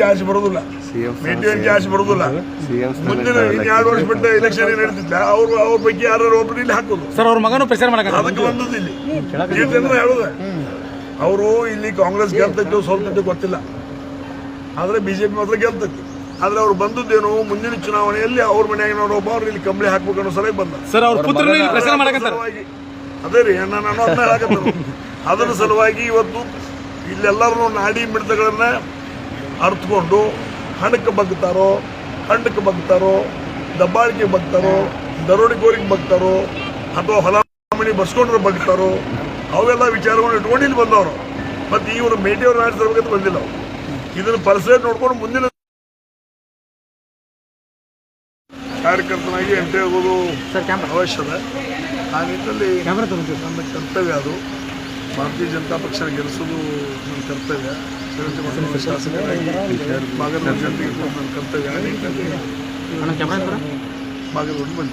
ಆಸೆ ಬರೋದಿಲ್ಲ, ಆಸೆ ಬರೋದಿಲ್ಲ. ಮುಂದಿನ 2 ವರ್ಷ ಬಿಟ್ಟು ಎಲೆಕ್ಷನ್ ನಡೀತಿಲ್ಲ, ಅವ್ರ ಬಗ್ಗೆ ಯಾರು ಒಬ್ರು ಇಲ್ಲಿ ಹಾಕೋದು ಸರ್. ಅವ್ರ ಮಗನೂ ಪ್ರಚಾರ ಮಾಡಕ್ಕೆ ಅದಕ್ಕೆ ಬಂದದ್ದು ಇಲ್ಲಿ ಹೇಳುದ. ಅವರು ಇಲ್ಲಿ ಕಾಂಗ್ರೆಸ್ ಗೆಲ್ತೈತೋ ಸೋಲ್ತೈತೋ ಗೊತ್ತಿಲ್ಲ, ಆದ್ರೆ ಬಿಜೆಪಿ ಮಾತ್ರ ಗೆಲ್ತೈತಿ. ಆದ್ರೆ ಅವ್ರು ಬಂದದ್ದೇನು, ಮುಂದಿನ ಚುನಾವಣೆಯಲ್ಲಿ ಅವ್ರ ಮನೆಯಾಗಿನವ್ರು ಒಬ್ಬ ಅವ್ರು ಇಲ್ಲಿ ಕಂಬಳಿ ಹಾಕ್ಬೇಕು ಅನ್ನೋ ಸಲಹೆ ಬಂದ ಸರ್. ಅವ್ರ ಪುತ್ರರು ಪ್ರಚಾರ ಮಾಡಕ್ಕೆ ಅದೇ ರೀ ನಾನು ಅದನ್ನ ಹೇಳಕತ್ತ. ಅದರ ಸಲುವಾಗಿ ಇವತ್ತು ಇಲ್ಲೆಲ್ಲರೂ ನಾಡಿ ಮಿಡಿತಗಳನ್ನ ಅರ್ಥಕೊಂಡು ಹಣಕ್ಕೆ ಬಗ್ತಾರೋ, ದಬ್ಬಾಳಿಕೆ ಬಗ್ತಾರೋ, ದರೋಡಿಗೋರಿಗೆ ಬಗ್ತಾರೋ, ಅಥವಾ ಹೊಲಾಮಣಿ ಬರ್ಸ್ಕೊಂಡ್ರೆ ಬಗ್ತಾರೋ, ಅವೆಲ್ಲ ವಿಚಾರಗಳು ಇಟ್ಕೊಂಡು ಇಲ್ಲಿ ಬಂದವರು. ಮತ್ತೆ ಇವರು ಮೇಟಿಯವ್ರು ನಾಡಿಸಬೇಕಂತ ಬಂದಿಲ್ಲ. ಇದನ್ನು ಪರ್ಸೆಂಟ್ ನೋಡ್ಕೊಂಡು ಮುಂದಿನ ಕಾರ್ಯಕರ್ತನಾಗಿ ಎಂಟ್ರಿ ಆಗೋದು ಅವಶ್ಯದ. ಆ ನಿಟ್ಟಿನಲ್ಲಿ ನನ್ನ ಕರ್ತವ್ಯ ಅದು. ಭಾರತೀಯ ಜನತಾ ಪಕ್ಷ ಗೆಲ್ಲಿಸೋದು ನನ್ನ ಕರ್ತವ್ಯ. ಶಾಸಕರಾಗಿ ಭಾಗದ ಜನತೆಗೆ ನನ್ನ ಕರ್ತವ್ಯ. ಆ ನಿಟ್ಟಿನಲ್ಲಿ ಭಾಗದೊಂದು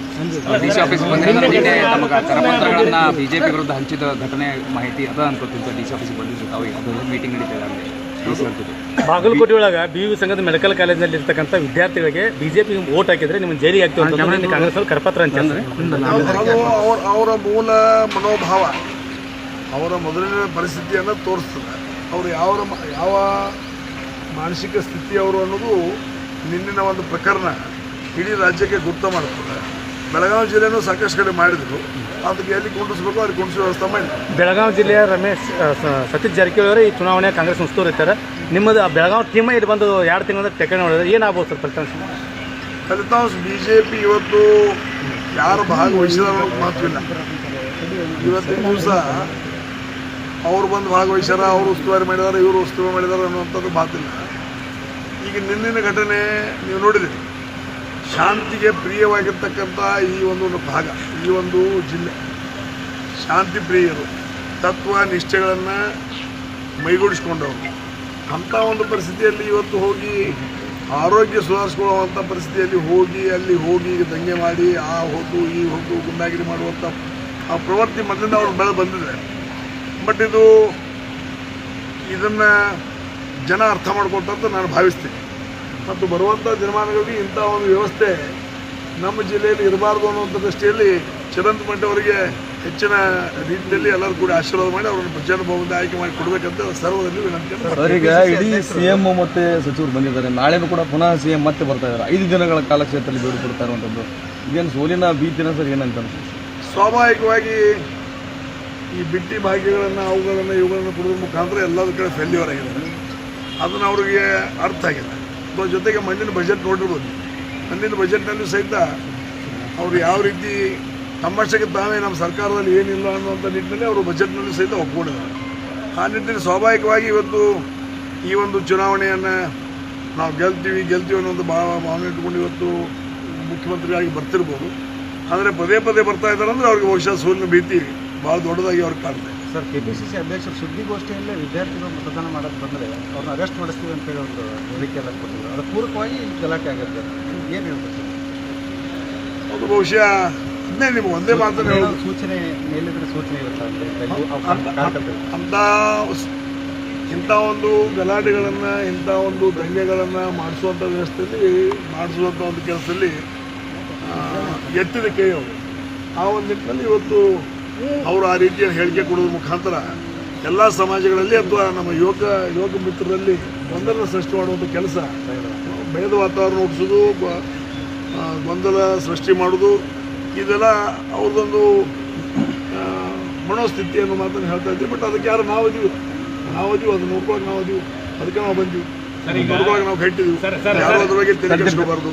ಬಿಜೆಪಿ ವಿರುದ್ಧ ಹಂಚಿದ ಘಟನೆ ಮಾಹಿತಿ ಅದ ಅನ್ಕೋತೀನಿ. ಡಿ ಸಿ ಆಫೀಸ್ಗೆ ಬಂದಿದ್ದು ತಾವು ಅದೊಂದು ಮೀಟಿಂಗ್ ನಡೀತಿದೆ ಅಲ್ಲಿ ಬಾಗಲಕೋಟೆ ಒಳಗೆ BU ಸಂಘದ ಮೆಡಿಕಲ್ ಕಾಲೇಜ್ನಲ್ಲಿ ಇರ್ತಕ್ಕಂಥ ವಿದ್ಯಾರ್ಥಿಗಳಿಗೆ ಬಿಜೆಪಿ ವೋಟ್ ಹಾಕಿದ್ರೆ ನಿಮ್ಮ ಜೈಲಿಗೆ ಆಗ್ತೀವಿ ಅಂತ ಕಾಂಗ್ರೆಸ್ ಅವರು ಕರಪತ್ರ ಅಂತ. ಅವರ ಮೂಲ ಮನೋಭಾವ, ಅವರ ಮೊದಲಿನ ಪರಿಸ್ಥಿತಿಯನ್ನು ತೋರಿಸ್ತದೆ. ಅವರು ಯಾವ ಮಾನಸಿಕ ಸ್ಥಿತಿಯವರು ಅನ್ನೋದು ನಿನ್ನಿನ ಒಂದು ಪ್ರಕರಣ ಇಡೀ ರಾಜ್ಯಕ್ಕೆ ಗುರ್ತು ಮಾಡುತ್ತದೆ. ಬೆಳಗಾವಿ ಜಿಲ್ಲೆನೂ ಸಾಕಷ್ಟು ಕಡೆ ಮಾಡಿದ್ರು, ಅದಕ್ಕೆ ಎಲ್ಲಿ ಕುಂಡಿಸ್ಬೇಕು ಅಲ್ಲಿ ಕುಂಡಿಸೋ ವ್ಯವಸ್ಥೆ ಮಾಡಿ. ಬೆಳಗಾವಿ ಜಿಲ್ಲೆಯ ಸತೀಶ್ ಜಾರಕಿಹೊಳಿ ಅವರು ಈ ಚುನಾವಣೆ ಕಾಂಗ್ರೆಸ್ ಉಸ್ತುವಾರಿ ಇರ್ತಾರೆ. ನಿಮ್ಮದು ಬೆಳಗಾವಿ ಟೀಮ ಇಲ್ಲಿ ಬಂದು 2 ತಿಂಗಳ ಟೆಕೆ ನೋಡಿದ್ರೆ ಏನಾಗ್ಬೋದು ಸರ್ ಫಲಿತಾಂಶ? ಬಿಜೆಪಿ ಇವತ್ತು ಯಾರು ಭಾಗವಹಿಸಿದಾರ ಮಾತಿಲ್ಲ. ಇವತ್ತಿನ ದಿವಸ ಅವ್ರು ಬಂದು ಭಾಗವಹಿಸ್ಯಾರ, ಅವರು ಉಸ್ತುವಾರಿ ಮಾಡಿದಾರೆ, ಇವರು ಉಸ್ತುವಾರಿ ಮಾಡಿದಾರೆ ಅನ್ನುವಂಥದ್ದು ಮಾತಿಲ್ಲ. ಈಗ ನಿನ್ನಿನ ಘಟನೆ ನೀವು ನೋಡಿದಿರಿ. ಶಾಂತಿಗೆ ಪ್ರಿಯವಾಗಿರ್ತಕ್ಕಂಥ ಈ ಒಂದು ಭಾಗ, ಈ ಒಂದು ಜಿಲ್ಲೆ ಶಾಂತಿ ಪ್ರಿಯರು, ತತ್ವ ನಿಷ್ಠೆಗಳನ್ನು ಮೈಗೂಡಿಸ್ಕೊಂಡವರು. ಅಂಥ ಒಂದು ಪರಿಸ್ಥಿತಿಯಲ್ಲಿ ಇವತ್ತು ಹೋಗಿ ಆರೋಗ್ಯ ಸುಧಾರಿಸ್ಕೊಳ್ಳುವಂಥ ಪರಿಸ್ಥಿತಿಯಲ್ಲಿ ಅಲ್ಲಿ ಹೋಗಿ ದಂಗೆ ಮಾಡಿ ಆ ಹೊತ್ತು ಈ ಹೊತ್ತು ಗುಂಡಾಗಿರಿ ಮಾಡುವಂಥ ಆ ಪ್ರವೃತ್ತಿ ಮೊದಲಿಂದ ಅವ್ರು ಬಂದಿದೆ. ಬಟ್ ಇದನ್ನು ಜನ ಅರ್ಥ ಮಾಡ್ಕೊಳ್ತಂತ ನಾನು ಭಾವಿಸ್ತೀನಿ. ಮತ್ತು ಬರುವಂಥ ದಿನಮಾನಗಳಲ್ಲಿ ಇಂಥ ಒಂದು ವ್ಯವಸ್ಥೆ ನಮ್ಮ ಜಿಲ್ಲೆಯಲ್ಲಿ ಇರಬಾರ್ದು ಅನ್ನುವಂಥ ದೃಷ್ಟಿಯಲ್ಲಿ ಚಿರಂತ ಮಂಡ್ಯ ಅವರಿಗೆ ಹೆಚ್ಚಿನ ರೀತಿಯಲ್ಲಿ ಎಲ್ಲರೂ ಕೂಡ ಆಶೀರ್ವಾದ ಮಾಡಿ ಅವರನ್ನು ಪ್ರಚಾರ ಭವನದ ಆಯ್ಕೆ ಮಾಡಿ ಕೊಡಬೇಕಂತ ಸರ್ವದಲ್ಲಿ ವಿನಂತಿ. ಈಗ ಇಡೀ CM ಮತ್ತು ಸಚಿವರು ಬಂದಿದ್ದಾರೆ, ನಾಳೆನೂ ಕೂಡ ಪುನಃ CM ಮತ್ತೆ ಬರ್ತಾ ಇದ್ದಾರೆ. 5 ದಿನಗಳ ಕಾಲಕ್ಷೇತ್ರದಲ್ಲಿ ಬೇಡಿ ಕೊಡ್ತಾ ಇರುವಂಥದ್ದು ಇದೇನು ಸೋಲಿನ ಭೀತಿನ ಸರ್ ಏನಂತ? ಸ್ವಾಭಾವಿಕವಾಗಿ ಈ ಬಿಟ್ಟಿ ಭಾಗ್ಯಗಳನ್ನು ಇವುಗಳನ್ನು ಕೊಡೋದ್ರ ಮುಖಾಂತರ ಎಲ್ಲದ ಕಡೆ ಫೇಲ್ಯೂರ್ ಆಗಿದ್ದಾರೆ. ಅದನ್ನು ಅವ್ರಿಗೆ ಅರ್ಥ ಆಗಿಲ್ಲ. ಜೊತೆಗೆ ಮುಂದಿನ ಬಜೆಟ್ ನೋಡಿರ್ಬೋದು. ಮುಂದಿನ ಬಜೆಟ್ನಲ್ಲೂ ಸಹಿತ ಅವರು ಯಾವ ರೀತಿ ತಮ್ಮಷ್ಟಕ್ಕೆ ತಾವೇ ನಮ್ಮ ಸರ್ಕಾರದಲ್ಲಿ ಏನಿಲ್ಲ ಅನ್ನುವಂಥ ನಿಟ್ಟಿನಲ್ಲಿ ಅವರು ಬಜೆಟ್ನಲ್ಲೂ ಸಹಿತ ಒಪ್ಕೊಂಡಿದ್ದಾರೆ. ಆ ನಿಟ್ಟಿನಲ್ಲಿ ಸ್ವಾಭಾವಿಕವಾಗಿ ಇವತ್ತು ಈ ಒಂದು ಚುನಾವಣೆಯನ್ನು ನಾವು ಗೆಲ್ತೀವಿ ಅನ್ನೋದು ಭಾವನೆ ಇಟ್ಕೊಂಡು ಇವತ್ತು ಮುಖ್ಯಮಂತ್ರಿಯಾಗಿ ಬರ್ತಿರ್ಬೋದು. ಆದರೆ ಪದೇ ಬರ್ತಾ ಇದ್ದಾರೆ ಅಂದರೆ ಅವ್ರಿಗೆ ಬಹುಶಃ ಸೋಲಿನ ಭೀತಿ ಭಾಳ ದೊಡ್ಡದಾಗಿ ಅವ್ರಿಗೆ ಕಾಣ್ತದೆ. ಸರ್, KPCC ಅಧ್ಯಕ್ಷರು ಸುದ್ದಿಗೋಷ್ಠಿಯಲ್ಲೇ ವಿದ್ಯಾರ್ಥಿಗಳು ಮತದಾನ ಮಾಡೋಕ್ಕೆ ಬಂದರೆ ಅವ್ರನ್ನ ಅರೆಸ್ಟ್ ಮಾಡಿಸ್ತೀವಿ ಅಂತೇಳಿ ಒಂದು ಹೇಳಿಕೆ ಎಲ್ಲ ಕೊಟ್ಟಿದ್ರು. ಅದು ಪೂರಕವಾಗಿ ಗಲಾಟೆ ಆಗುತ್ತೆ. ಏನು ಹೇಳ್ಬೇಕು ಸರ್? ಅದು ಬಹುಶಃ ಇದನ್ನೇ ನಿಮ್ಗೆ ಒಂದೇ ಮಾತನ್ನು ಹೇಳೋದು, ಸೂಚನೆ ಮೇಲಿದ್ರೆ ಸೂಚನೆ ಇರುತ್ತೆ ಅಂತ ಇಂಥ ಒಂದು ಗಲಾಟೆಗಳನ್ನು, ಇಂಥ ಒಂದು ದಂಗೆಗಳನ್ನು ಮಾಡಿಸುವಂಥ ವ್ಯವಸ್ಥೆಯಲ್ಲಿ ಮಾಡಿಸುವಂಥ ಒಂದು ಕೆಲಸದಲ್ಲಿ ಎತ್ತಿದ ಕೈ ಅವರು. ಆ ಒಂದು ನಿಟ್ಟಿನಲ್ಲಿ ಇವತ್ತು ಅವರು ಆ ರೀತಿಯ ಹೇಳಿಕೆ ಕೊಡೋದ್ರ ಮುಖಾಂತರ ಎಲ್ಲ ಸಮಾಜಗಳಲ್ಲಿ ಅಥವಾ ನಮ್ಮ ಯುವಕ ಮಿತ್ರರಲ್ಲಿ ಗೊಂದಲ ಸೃಷ್ಟಿ ಮಾಡುವಂಥ ಕೆಲಸ, ಭಯದ ವಾತಾವರಣ ಹುಟ್ಟಿಸೋದು, ಗೊಂದಲ ಸೃಷ್ಟಿ ಮಾಡೋದು, ಇದೆಲ್ಲ ಅವ್ರದ್ದೊಂದು ಮನೋಸ್ಥಿತಿ ಅನ್ನೋ ಮಾತನ್ನು ಹೇಳ್ತಾ ಇದ್ದೀವಿ. ಬಟ್ ಅದಕ್ಕೆ ಯಾರು ನಾವು ಅದನ್ನು ನೋಡ್ಕೊಳಕ್ಕೆ ನಾವು ಅದೀವಿ, ಅದಕ್ಕೆ ನಾವು ಬಂದೀವಿ, ನೋಡ್ಕೊಳಕ್ಕೆ ನಾವು ಕಟ್ಟಿದ್ದೀವಿ. ಯಾರು ಅದ್ರ ಬಗ್ಗೆ ತಿರುಗಿಸ್ಕೋಬಾರ್ದು.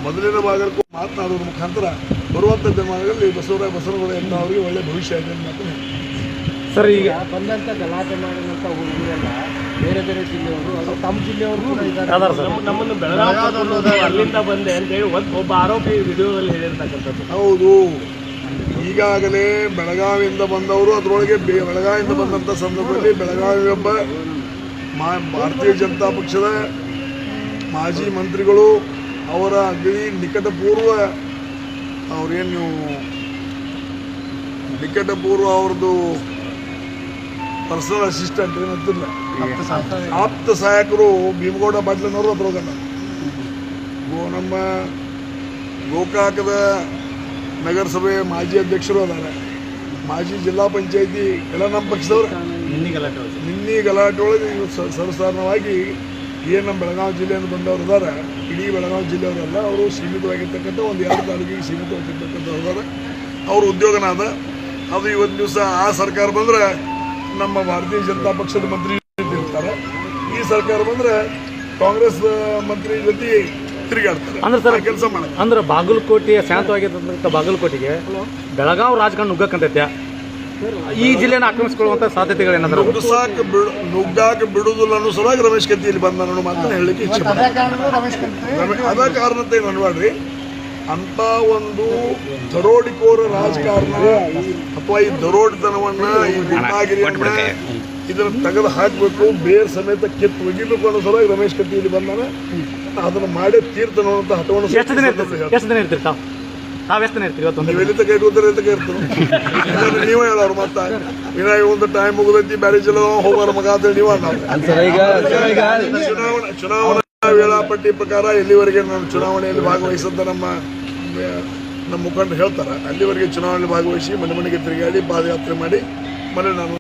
ಮೊದಲಿನ ಭಾಗಕ್ಕೂ ಮಾತನಾಡೋದ್ರ ಮುಖಾಂತರ ಬರುವಂಥ ದಿನಮಾನಗಳಲ್ಲಿ ಬಸವರಾಜ ಅಂತ ಅವರಿಗೆ ಒಳ್ಳೆ ಭವಿಷ್ಯ ಇದೆ ಅಂತ ಮಾತು. ಸರ್, ಈಗ ಬಂದಂಥ ಗಲಾಟೆ ಮಾಡಿದಂಥ ಹುಡುಗರೆಲ್ಲ ಬೇರೆ ಜಿಲ್ಲೆಯವರು, ಅದು ತಮ್ಮ ಜಿಲ್ಲೆಯವರು ನಮ್ಮನ್ನು ಬೆಳಗಾವಿ ಅಲ್ಲಿಂದ ಬಂದೆ ಅಂತೇಳಿ ಒಬ್ಬ ಆರೋಪಿ ವಿಡಿಯೋದಲ್ಲಿ ಹೇಳಿರ್ತಕ್ಕಂಥದ್ದು. ಹೌದು, ಈಗಾಗಲೇ ಬೆಳಗಾವಿಯಿಂದ ಬಂದವರು, ಅದರೊಳಗೆ ಬೆಳಗಾವಿಯಿಂದ ಬಂದಂಥ ಸಂದರ್ಭದಲ್ಲಿ ಬೆಳಗಾವಿ ಒಬ್ಬ ಭಾರತೀಯ ಜನತಾ ಪಕ್ಷದ ಮಾಜಿ ಮಂತ್ರಿಗಳು, ಅವರ ಅಗ್ನಿ ನಿಕಟಪೂರ್ವ ಅವ್ರದ್ದು ಪರ್ಸನಲ್ ಅಸಿಸ್ಟೆಂಟ್ ಏನಂತಿಲ್ಲ, ಆಪ್ತ ಸಹಾಯಕರು ಭೀಮಗೌಡ ಪಾಟೀಲ್ನವರು ಹತ್ರ ಹೋಗೋಣ. ನಮ್ಮ ಗೋಕಾಕದ ನಗರಸಭೆ ಮಾಜಿ ಅಧ್ಯಕ್ಷರು ಅದಾರೆ, ಮಾಜಿ ಜಿಲ್ಲಾ ಪಂಚಾಯತಿ ಎಲ್ಲ ನಮ್ಮ ಪಕ್ಷದವ್ರು. ನಿನ್ನೆ ಗಲಾಟೆ ಒಳಗೆ ಸರ್ವಸಾಧಾರಣವಾಗಿ ಏನು ನಮ್ಮ ಬೆಳಗಾವಿ ಜಿಲ್ಲೆಯಿಂದ ಬಂದವರು ಇದ್ದಾರೆ, ಇಡೀ ಬೆಳಗಾವಿ ಜಿಲ್ಲೆಯವರೆಲ್ಲ ಅವರು ಸೀಮಿತವಾಗಿರ್ತಕ್ಕಂಥ ಒಂದು 2 ತಾಲೂಕಿಗೆ ಸೀಮಿತವಾಗಿರ್ತಕ್ಕಂಥವ್ರು ಇದ್ದಾರೆ. ಅವ್ರ ಉದ್ಯೋಗನ ಅದ. ಅದು ಇವತ್ತು ದಿವಸ ಆ ಸರ್ಕಾರ ಬಂದರೆ ನಮ್ಮ ಭಾರತೀಯ ಜನತಾ ಪಕ್ಷದ ಮಂತ್ರಿ ಇರ್ತಾರೆ, ಈ ಸರ್ಕಾರ ಬಂದರೆ ಕಾಂಗ್ರೆಸ್ ಮಂತ್ರಿ ಜೊತೆ ತಿರುಗಾಡ್ತಾರೆ. ಅಂದ್ರೆ ಸರ್ ಕೆಲಸ ಮಾಡೋದು ಅಂದ್ರೆ ಬಾಗಲಕೋಟೆ ಶಾಂತವಾಗಿರ್ತಕ್ಕಂಥ ಬಾಗಲಕೋಟೆಗೆ ಬೆಳಗಾವಿ ರಾಜಕಾರಣ ನುಗ್ಗಕ್ಕಂತೈತೆ, ಈ ಜಿಲ್ಲೆನ ಆಕ್ರಮಿಸಿಕೊಳ್ಳುವಂಥ ಸಾಧ್ಯತೆಗಳೇನಾದ್ರು? ನುಗ್ಗಾಕ ಬಿಡುದಿಲ್ಲ ಅನ್ನೋ ಸಲುವಾಗಿ ರಮೇಶ್ ಕತ್ತಿ ಇಲ್ಲಿ ಬಂದ ಅನ್ನೋ ಮಾತನ್ನ ಹೇಳಲಿಕ್ಕೆ ಇಚ್ಛೆ ಪಡ್ತೀನಿ. ಅದ ಕಾರಣತೆ ಅನ್ಬೇಡ್ರಿ, ಅಂತ ಒಂದು ದರೋಡಿಕೋರ ರಾಜಕಾರಣ ಅಥವಾ ಈ ದರೋಡಿತನವನ್ನ, ಈ ಗುಂಡಾಗಿರಿಯನ್ನ ಇದನ್ನ ತೆಗೆದು ಹಾಕಬೇಕು, ಬೇರ್ ಸಮೇತ ಕಿತ್ತು ಒಗಿಬೇಕು ಅನ್ನೋ ಸಲುವಾಗಿ ರಮೇಶ್ ಕತ್ತಿ ಇಲ್ಲಿ ಬಂದಾನ. ಅದನ್ನ ಮಾಡೇ ತೀರ್ಥನ ಅಂತ ಹಠವನ್ನು. ಎಷ್ಟು ದಿನ ಇರ್ತೀರಿ ತಾವೆಷ್ಟು ದಿನ ಇರ್ತೀರಿ? ಇವತ್ತು ನೀವು ಎಲ್ಲಿ ತಗ ಇಟ್ಕೋತಾರೆ ತಗ ಇರ್ತೀವಿ, ನೀವೇ ಹೇಳೋರು. ಮತ್ತೆ ಇನ್ನ ಒಂದು ಟೈಮ್ ಮುಗಿದೈತಿ, ಬ್ಯಾರೆ ಜಿಲ್ಲೆ ಹೋಗೋರ ಮಗ ಅಂತ ಹೇಳಿ ನೀವು ಚುನಾವಣಾ ವೇಳಾಪಟ್ಟಿ ಪ್ರಕಾರ ಎಲ್ಲಿವರೆಗೆ ನಾನು ಚುನಾವಣೆಯಲ್ಲಿ ಭಾಗವಹಿಸಂತ ನಮ್ಮ ಮುಖಂಡರು ಹೇಳ್ತಾರೆ, ಅಲ್ಲಿವರೆಗೆ ಚುನಾವಣೆಯಲ್ಲಿ ಭಾಗವಹಿಸಿ ಮನೆ ಮನೆಗೆ ತಿರುಗಾಡಿ ಪಾದಯಾತ್ರೆ ಮಾಡಿ ಮನೆ ನಾನು